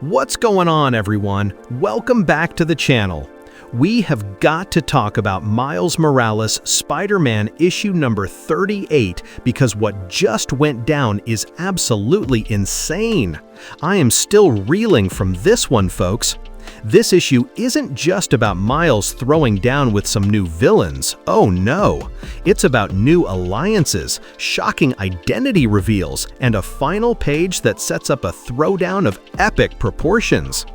What's going on, everyone? Welcome back to the channel. We have got to talk about Miles Morales' Spider-Man issue number 38 because what just went down is absolutely insane. I am still reeling from this one, folks. This issue isn't just about Miles throwing down with some new villains. Oh no! It's about new alliances, shocking identity reveals, and a final page that sets up a throwdown of epic proportions.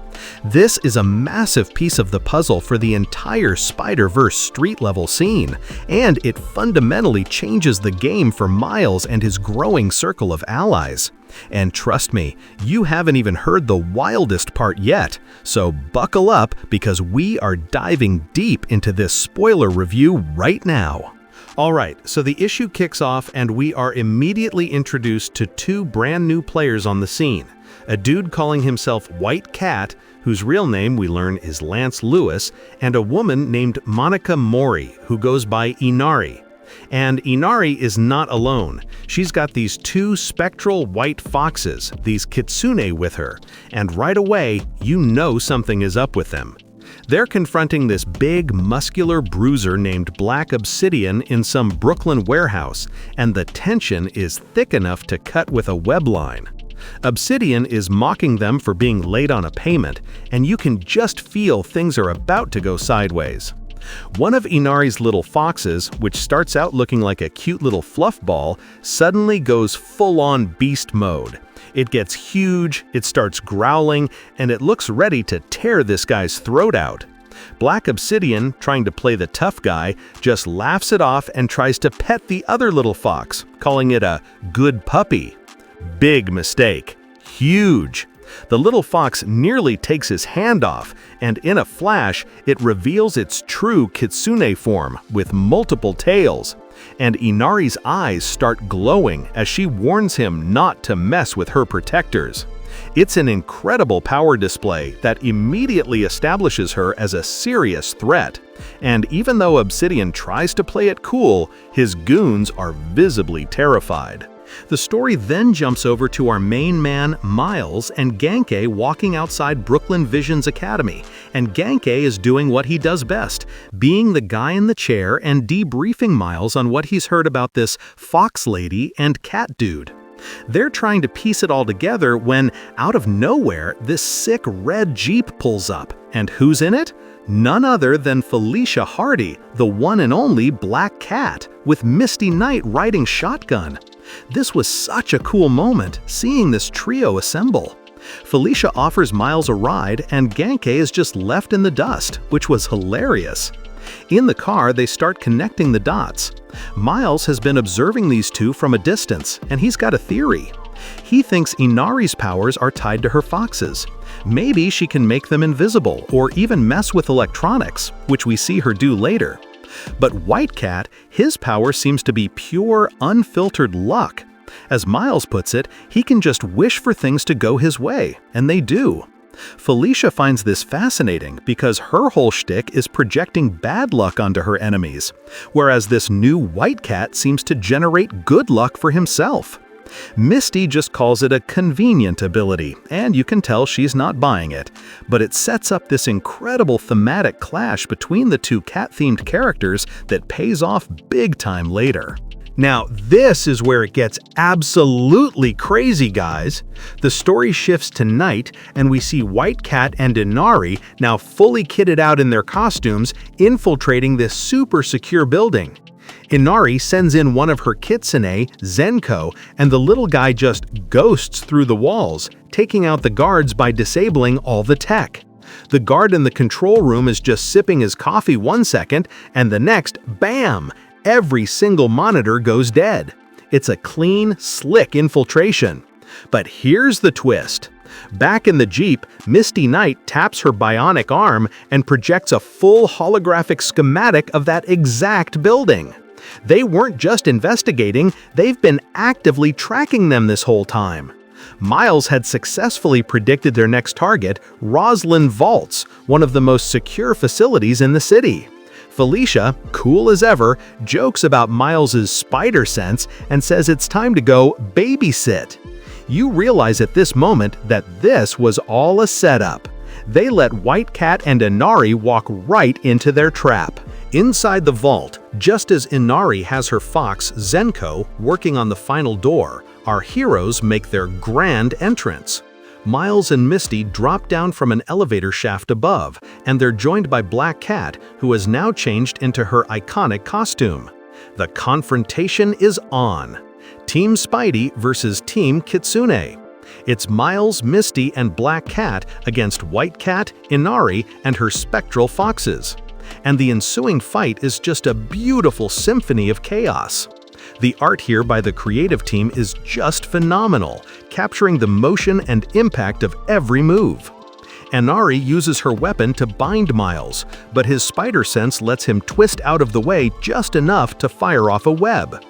This is a massive piece of the puzzle for the entire Spider-Verse street-level scene, and it fundamentally changes the game for Miles and his growing circle of allies. And trust me, you haven't even heard the wildest part yet, so buckle up because we are diving deep into this spoiler review right now. Alright, so the issue kicks off and we are immediately introduced to two brand new players on the scene. A dude calling himself White Cat, whose real name we learn is Lance Lewis, and a woman named Monica Mori, who goes by Inari. And Inari is not alone. She's got these two spectral white foxes, these Kitsune, with her, and right away, you know something is up with them. They're confronting this big, muscular bruiser named Black Obsidian in some Brooklyn warehouse, and the tension is thick enough to cut with a web line. Obsidian is mocking them for being late on a payment, and you can just feel things are about to go sideways. One of Inari's little foxes, which starts out looking like a cute little fluff ball, suddenly goes full-on beast mode. It gets huge, it starts growling, and it looks ready to tear this guy's throat out. Black Obsidian, trying to play the tough guy, just laughs it off and tries to pet the other little fox, calling it a good puppy. Big mistake. Huge. The little fox nearly takes his hand off, and in a flash, it reveals its true Kitsune form with multiple tails. And Inari's eyes start glowing as she warns him not to mess with her protectors. It's an incredible power display that immediately establishes her as a serious threat. And even though Obsidian tries to play it cool, his goons are visibly terrified. The story then jumps over to our main man, Miles, and Genke walking outside Brooklyn Vision's Academy, and Genke is doing what he does best, being the guy in the chair and debriefing Miles on what he's heard about this fox lady and cat dude. They're trying to piece it all together when, out of nowhere, this sick red Jeep pulls up, and who's in it? None other than Felicia Hardy, the one and only Black Cat, with Misty Knight riding shotgun. This was such a cool moment, seeing this trio assemble. Felicia offers Miles a ride, and Genke is just left in the dust, which was hilarious. In the car, they start connecting the dots. Miles has been observing these two from a distance, and he's got a theory. He thinks Inari's powers are tied to her foxes. Maybe she can make them invisible, or even mess with electronics, which we see her do later. But White Cat, his power seems to be pure, unfiltered luck. As Miles puts it, he can just wish for things to go his way, and they do. Felicia finds this fascinating because her whole shtick is projecting bad luck onto her enemies, whereas this new White Cat seems to generate good luck for himself. Misty just calls it a convenient ability, and you can tell she's not buying it, but it sets up this incredible thematic clash between the two cat-themed characters that pays off big time later. Now, this is where it gets absolutely crazy, guys. The story shifts to night, and we see White Cat and Inari, now fully kitted out in their costumes, infiltrating this super secure building. Inari sends in one of her Kitsune, Zenko, and the little guy just ghosts through the walls, taking out the guards by disabling all the tech. The guard in the control room is just sipping his coffee one second, and the next, bam! Every single monitor goes dead. It's a clean, slick infiltration. But here's the twist. Back in the Jeep, Misty Knight taps her bionic arm and projects a full holographic schematic of that exact building. They weren't just investigating, they've been actively tracking them this whole time. Miles had successfully predicted their next target, Roslyn Vaults, one of the most secure facilities in the city. Felicia, cool as ever, jokes about Miles's spider sense and says it's time to go babysit. You realize at this moment that this was all a setup. They let White Cat and Inari walk right into their trap. Inside the vault, just as Inari has her fox, Zenko, working on the final door, our heroes make their grand entrance. Miles and Misty drop down from an elevator shaft above, and they're joined by Black Cat, who has now changed into her iconic costume. The confrontation is on. Team Spidey versus Team Kitsune. It's Miles, Misty, and Black Cat against White Cat, Inari, and her spectral foxes. And the ensuing fight is just a beautiful symphony of chaos. The art here by the creative team is just phenomenal, capturing the motion and impact of every move. Inari uses her weapon to bind Miles, but his spider sense lets him twist out of the way just enough to fire off a web.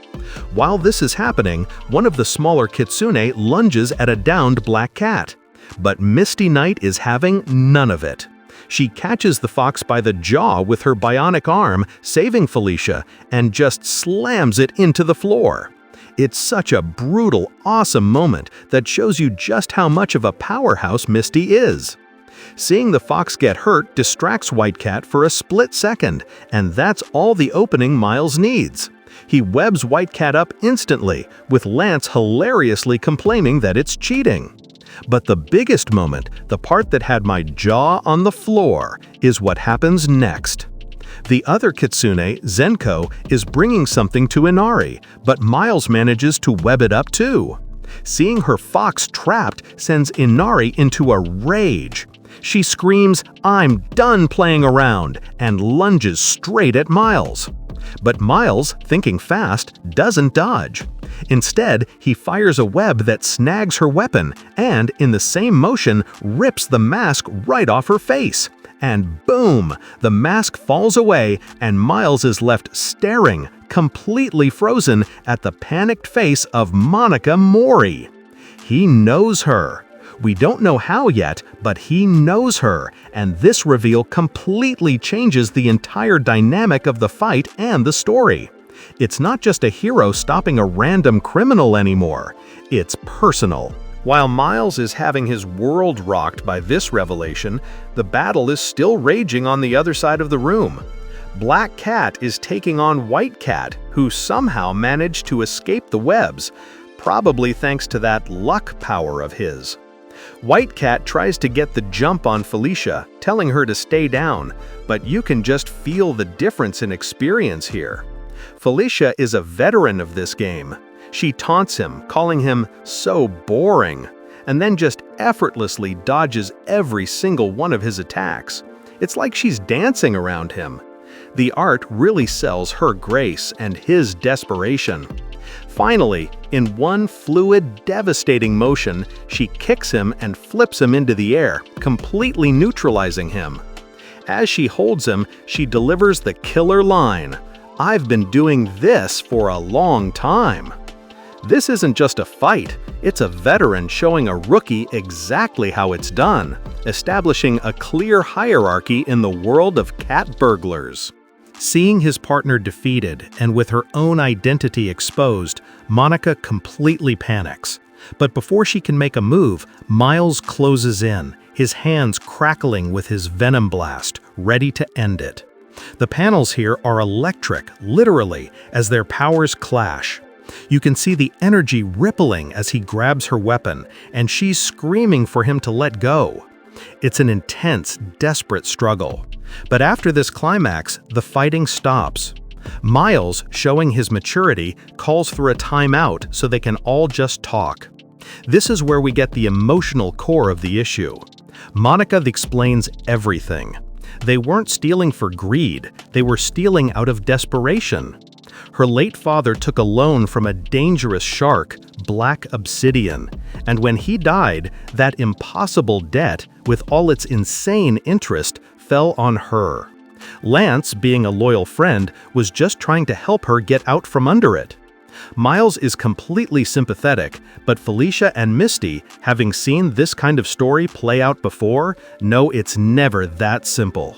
While this is happening, one of the smaller Kitsune lunges at a downed Black Cat. But Misty Knight is having none of it. She catches the fox by the jaw with her bionic arm, saving Felicia, and just slams it into the floor. It's such a brutal, awesome moment that shows you just how much of a powerhouse Misty is. Seeing the fox get hurt distracts White Cat for a split second, and that's all the opening Miles needs. He webs White Cat up instantly, with Lance hilariously complaining that it's cheating. But the biggest moment, the part that had my jaw on the floor, is what happens next. The other Kitsune, Zenko, is bringing something to Inari, but Miles manages to web it up too. Seeing her fox trapped sends Inari into a rage. She screams, "I'm done playing around," and lunges straight at Miles. But Miles, thinking fast, doesn't dodge. Instead, he fires a web that snags her weapon and, in the same motion, rips the mask right off her face. And boom! The mask falls away and Miles is left staring, completely frozen, at the panicked face of Monica Mori. He knows her. We don't know how yet, but he knows her, and this reveal completely changes the entire dynamic of the fight and the story. It's not just a hero stopping a random criminal anymore. It's personal. While Miles is having his world rocked by this revelation, the battle is still raging on the other side of the room. Black Cat is taking on White Cat, who somehow managed to escape the webs, probably thanks to that luck power of his. White Cat tries to get the jump on Felicia, telling her to stay down, but you can just feel the difference in experience here. Felicia is a veteran of this game. She taunts him, calling him so boring, and then just effortlessly dodges every single one of his attacks. It's like she's dancing around him. The art really sells her grace and his desperation. Finally, in one fluid, devastating motion, she kicks him and flips him into the air, completely neutralizing him. As she holds him, she delivers the killer line, "I've been doing this for a long time." This isn't just a fight, it's a veteran showing a rookie exactly how it's done, establishing a clear hierarchy in the world of cat burglars. Seeing his partner defeated and with her own identity exposed, Monica completely panics. But before she can make a move, Miles closes in, his hands crackling with his venom blast, ready to end it. The panels here are electric, literally, as their powers clash. You can see the energy rippling as he grabs her weapon, and she's screaming for him to let go. It's an intense, desperate struggle. But after this climax, the fighting stops. Miles, showing his maturity, calls for a timeout so they can all just talk. This is where we get the emotional core of the issue. Monica explains everything. They weren't stealing for greed, they were stealing out of desperation. Her late father took a loan from a dangerous shark, Black Obsidian, and when he died, that impossible debt, with all its insane interest, fell on her. Lance, being a loyal friend, was just trying to help her get out from under it. Miles is completely sympathetic, but Felicia and Misty, having seen this kind of story play out before, know it's never that simple.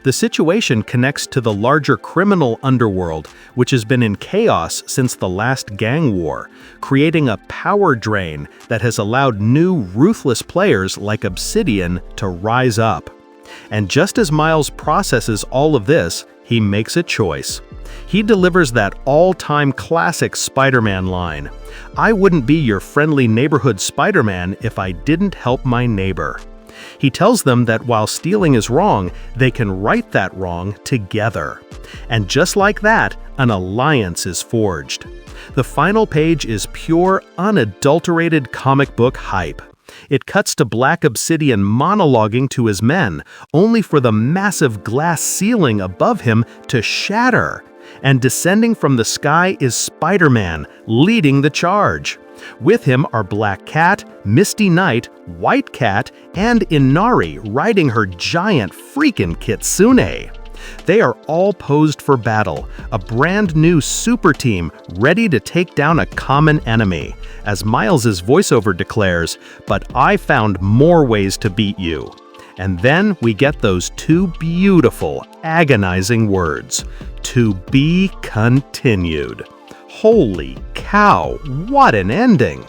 The situation connects to the larger criminal underworld, which has been in chaos since the last gang war, creating a power drain that has allowed new, ruthless players like Obsidian to rise up. And just as Miles processes all of this, he makes a choice. He delivers that all-time classic Spider-Man line, "I wouldn't be your friendly neighborhood Spider-Man if I didn't help my neighbor." He tells them that while stealing is wrong, they can right that wrong together. And just like that, an alliance is forged. The final page is pure, unadulterated comic book hype. It cuts to Black Obsidian monologuing to his men, only for the massive glass ceiling above him to shatter. And descending from the sky is Spider-Man, leading the charge. With him are Black Cat, Misty Knight, White Cat, and Inari riding her giant freaking Kitsune. They are all posed for battle, a brand new super team ready to take down a common enemy. As Miles' voiceover declares, "But I found more ways to beat you." And then we get those two beautiful, agonizing words, "To be continued." Holy cow, what an ending!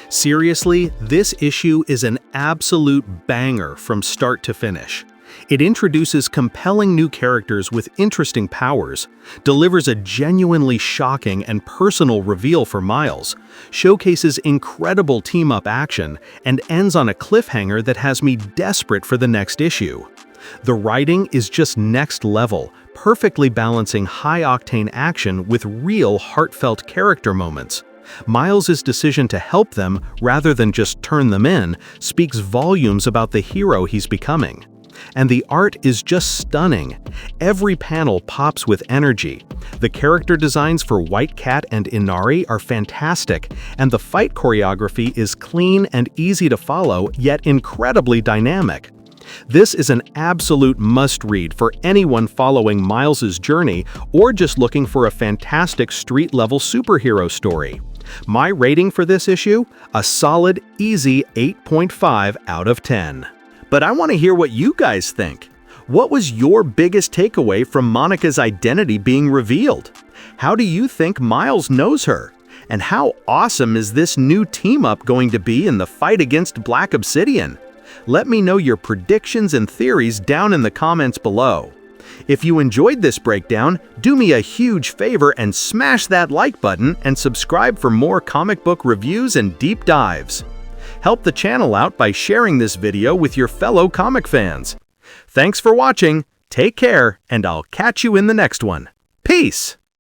Seriously, this issue is an absolute banger from start to finish. It introduces compelling new characters with interesting powers, delivers a genuinely shocking and personal reveal for Miles, showcases incredible team-up action, and ends on a cliffhanger that has me desperate for the next issue. The writing is just next level, perfectly balancing high-octane action with real heartfelt character moments. Miles' decision to help them, rather than just turn them in, speaks volumes about the hero he's becoming. And the art is just stunning. Every panel pops with energy. The character designs for White Cat and Inari are fantastic, and the fight choreography is clean and easy to follow, yet incredibly dynamic. This is an absolute must-read for anyone following Miles' journey or just looking for a fantastic street-level superhero story. My rating for this issue? A solid, easy 8.5 out of 10. But I want to hear what you guys think. What was your biggest takeaway from Monica's identity being revealed? How do you think Miles knows her? And how awesome is this new team-up going to be in the fight against Black Obsidian? Let me know your predictions and theories down in the comments below. If you enjoyed this breakdown, do me a huge favor and smash that like button and subscribe for more comic book reviews and deep dives. Help the channel out by sharing this video with your fellow comic fans. Thanks for watching, take care, and I'll catch you in the next one. Peace!